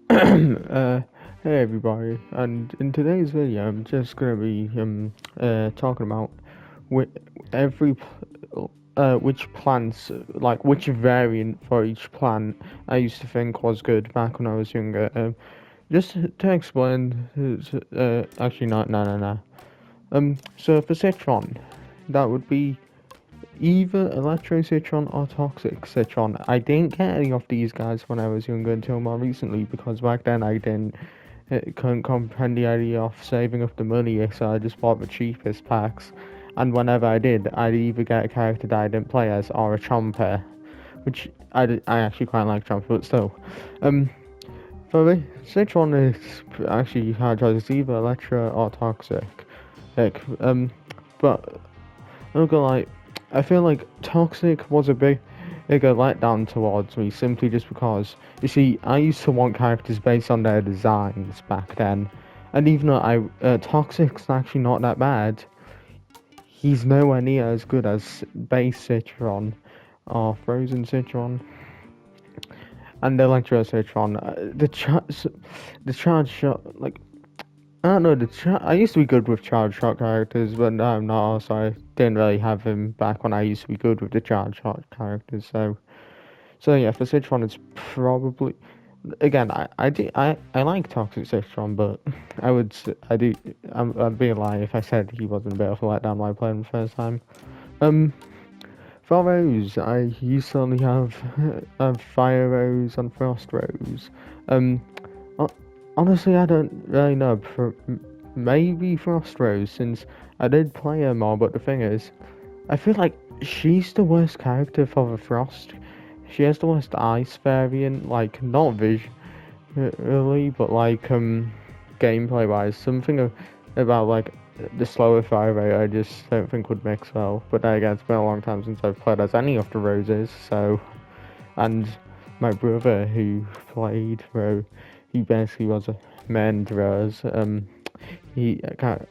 uh, hey everybody, and in today's video, I'm just gonna be talking about which every which plants, like which variant for each plant I used to think was good back when I was younger. Just to explain, actually, no. So for citron, that would be either electro citron or toxic citron. I didn't get any of these guys when I was younger until more recently because back then I didn't couldn't comprehend the idea of saving up the money, so I just bought the cheapest packs. And whenever I did, I'd either get a character that I didn't play as or a Chomper, which I actually quite like Chomper, but still. Um, for me, Citron is actually hard choice. It's either Electra or Toxic. Like, but I'm not gonna lie, I feel like Toxic was a bigger letdown towards me simply just because, you see, I used to want characters based on their designs back then, and even though Toxic's actually not that bad, he's nowhere near as good as base Citron or Frozen Citron and Electro Citron. The charge shot, like, I don't know, I used to be good with charge shot characters, but now I'm not, so I didn't really have him back when I used to be good with the charge shot characters, so yeah, for Citron it's probably, again, I like Toxic Citron, but I do, I'd be a lie if I said he wasn't a bit of a letdown when I played him the first time. Um, for Rose, I used to only have Fire Rose and Frost Rose. Um, Honestly, I don't really know. Maybe Frost Rose, since I did play her more, but the thing is, I feel like she's the worst character for the Frost. She has the worst ice variant, like, not visually, but like, gameplay wise. Something about, like, the slower fire rate I just don't think would mix well. But then again, it's been a long time since I've played as any of the Roses, so. And my brother who played Rose, he basically was a Menderes. He can't,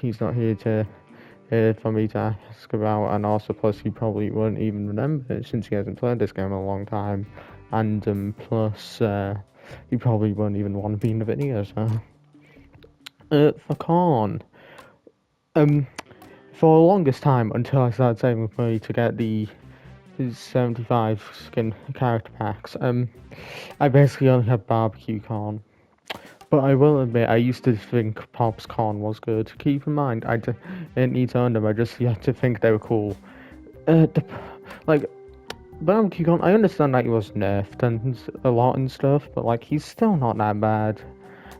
he's not here to for me to ask about, and also plus he probably won't even remember it since he hasn't played this game in a long time, and plus he probably won't even want to be in the video. So for Corn, um, for the longest time until I started saving money to get the 75 skin character packs, I basically only had barbecue corn. But I will admit, I used to think Pop's Corn was good. Keep in mind, didn't need to own them, I just had to think they were cool. The, like, Barbecue Corn, I understand that he was nerfed and a lot and stuff, but, like, he's still not that bad.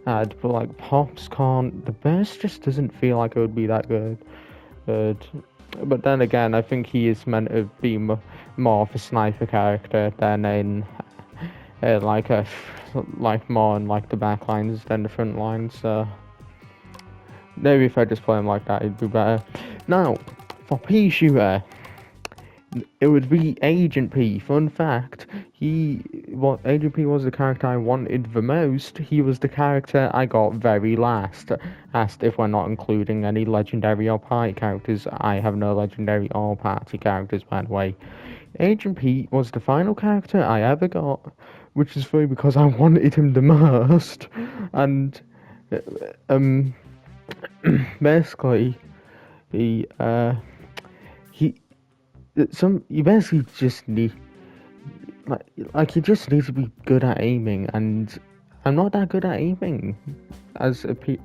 But, like, Pop's Corn, the best just doesn't feel like it would be that good. But then again, I think he is meant to be more of a sniper character than in like a like more in like the back lines than the front lines. So maybe if I just play him like that, it'd be better. Now for Pea Shooter, it would be Agent P. Fun fact: Agent P was the character I wanted the most. He was the character I got very last. Asked if we're not including any legendary or party characters. I have no legendary or party characters, by the way. Agent Pete was the final character I ever got, which is funny because I wanted him the most, and uh, um, basically he he you basically just need you just need to be good at aiming, and I'm not that good at aiming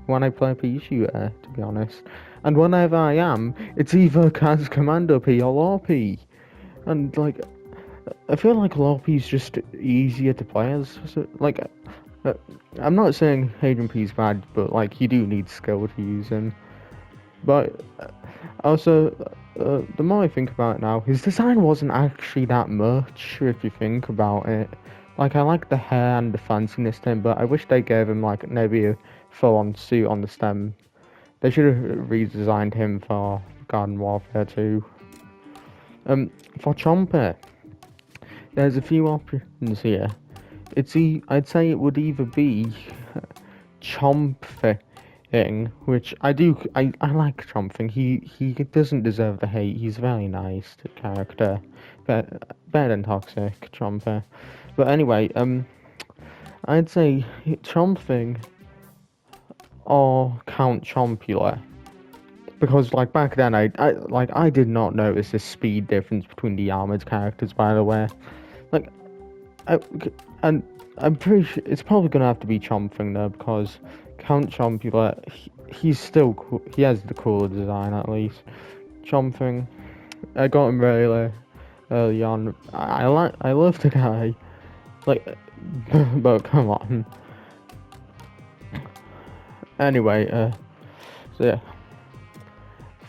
when I play Pea Shooter, to be honest. And whenever I am, it's either Kaz Commando P or Law P, and like I feel like Lopy's just easier to play as. So, like, uh, I'm not saying Hayden P's bad, but like you do need skill to use him. But also, the more I think about it now, his design wasn't actually that much if you think about it. Like I like the hair and the fanciness to him, but I wish they gave him like maybe a full-on suit on the stem. They should have redesigned him for Garden Warfare 2. For Chomper, there's a few options here. I'd say it would either be Chomping, which I like Chomping. He doesn't deserve the hate. He's a very nice character, better than Toxic Chomper. But anyway, I'd say Chomping or Count Chompula. Because like back then I did not notice the speed difference between the armored characters, by the way. Like I, and I'm pretty sure it's probably gonna have to be Chomping though, because Count Chompula, he's still cool. He has the cooler design at least. Chomping, I got him really early on. I love the guy. Like, but come on. Anyway, so yeah,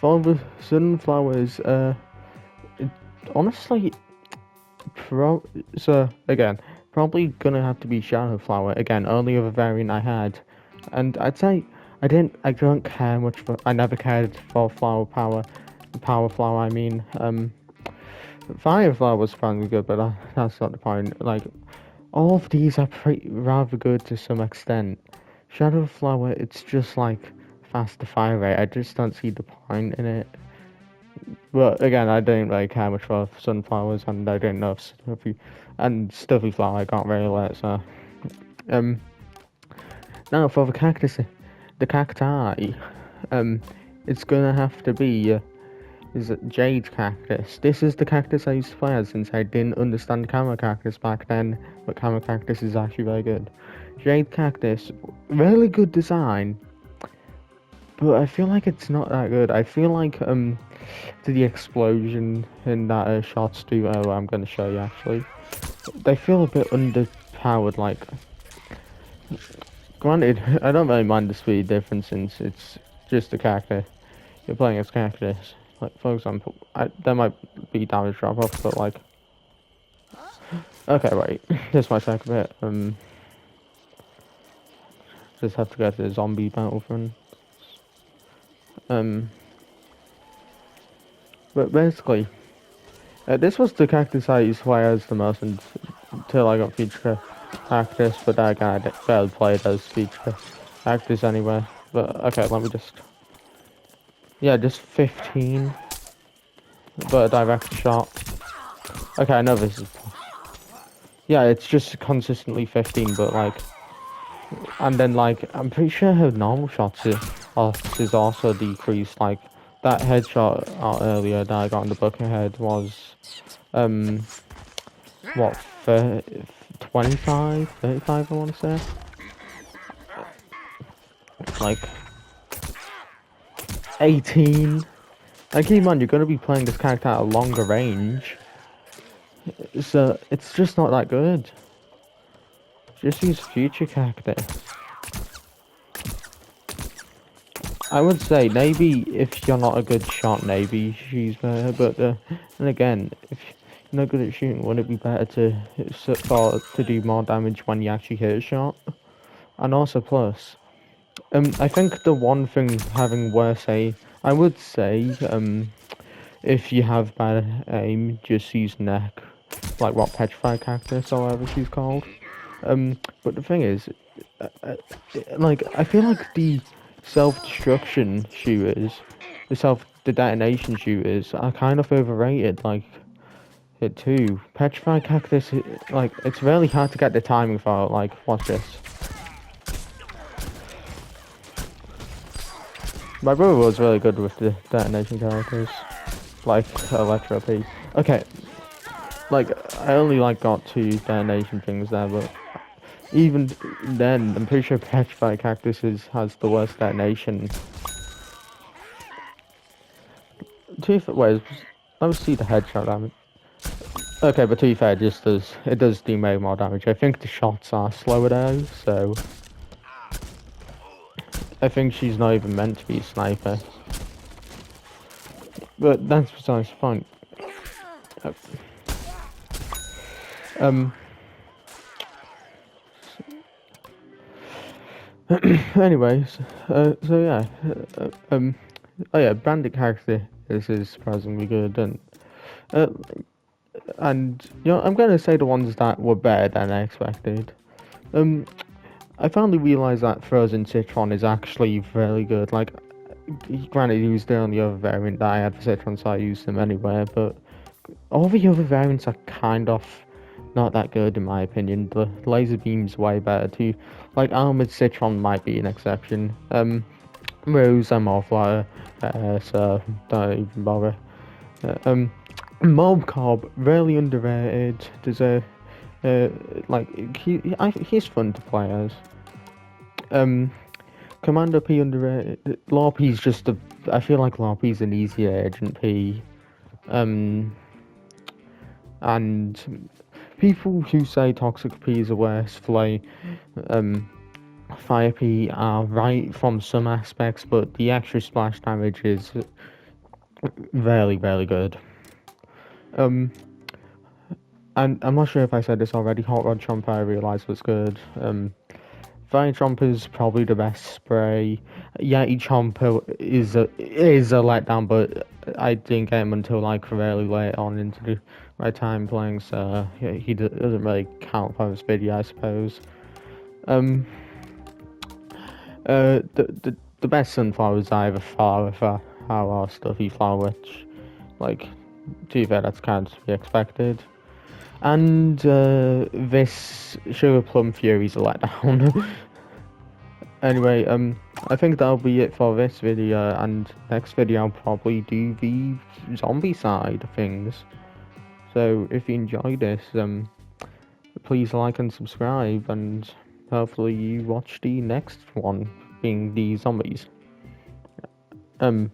for the sunflowers, it, honestly, so again, probably gonna have to be Shadowflower again. Only other variant I had, and I'd say I don't care much for. I never cared for flower power, power flower. I mean, Fireflower was finally good, but that's not the point. Like, all of these are pretty rather good to some extent. Shadowflower, it's just like faster fire rate. I just don't see the point in it. But again, I didn't really care much for sunflowers, and I didn't know if stuffy flower I got really late. So um, now for the cacti, it's gonna have to be is it Jade Cactus. This is the cactus I used to play as since I didn't understand Camera Cactus back then, but Camera Cactus is actually very good. Jade Cactus, really good design, but I feel like it's not that good. I feel like to the explosion in that shot studio I'm gonna show you actually, they feel a bit underpowered. Like, granted, I don't really mind the speed difference since it's just a cactus. You're playing as cactus. Like, for example, there might be damage drop off, but like, okay, right, this might take a bit. Just have to go to the zombie battlefront. But basically, this was the cactus I used to play as the most until I got feature cactus, but that guy barely played as feature cactus anyway. But okay, let me just, yeah, just 15, but a direct shot. Okay, I know this is, yeah, it's just consistently 15, but like, and then like, I'm pretty sure her normal shots is also decreased. Like, that headshot earlier that I got in the bucket head was, what, 25, 35 I want to say? Like, 18. Like, keep in mind, you're going to be playing this character at a longer range, so it's just not that good. Just use future cactus. I would say maybe if you're not a good shot, maybe she's better. But then again, if you're not good at shooting, wouldn't it be better to do more damage when you actually hit a shot? And also plus, I think the one thing having worse aim, I would say, if you have bad aim, just use neck, like what Petrified Cactus or whatever she's called. But the thing is, like, I feel like the self-destruction shooters, the detonation shooters are kind of overrated. Like, it too. Petrified Cactus, like, it's really hard to get the timing for it. Like, watch this. My brother was really good with the detonation characters, like Electro P. Okay, like, I only like got 2 detonation things there, but even then, I'm pretty sure Petrified Cactus has the worst detonation. Wait, let me see the headshot damage. Okay, but to be fair, it does do more damage. I think the shots are slower though, so I think she's not even meant to be a sniper. But that's besides the point. Anyways, so yeah, oh yeah, Bandit character is surprisingly good, and you know, I'm gonna say the ones that were better than I expected. I finally realised that Frozen Citron is actually really good. Like, granted, he was the only other variant that I had for Citron, so I used them anyway. But all the other variants are kind of not that good in my opinion. The laser beam's way better too. Like Armored Citron might be an exception. Rose I'm all fire, so don't even bother. Mob Cobb really underrated. There's he's fun to play as. Commander P underrated. Law P's just a. I feel like Law P's an easier Agent P. And people who say Toxic P is a worse play, Fire P are right from some aspects, but the extra splash damage is very, very good. And I'm not sure if I said this already. Hot Rod Chomper I realised was good. Fire Chomper's probably the best spray. Yeti Chomper is a letdown, but I didn't get him until like really late on into my time playing, so yeah, he doesn't really count for this video, I suppose. The best Sunflower is either Flower or Stuffy Flower, which, like, to be fair, that's kind of to be expected. And this Sugar Plum Fury's a letdown. Anyway, I think that'll be it for this video, and next video I'll probably do the zombie side of things. So if you enjoyed this, please like and subscribe, and hopefully you watch the next one, being the zombies. Bye.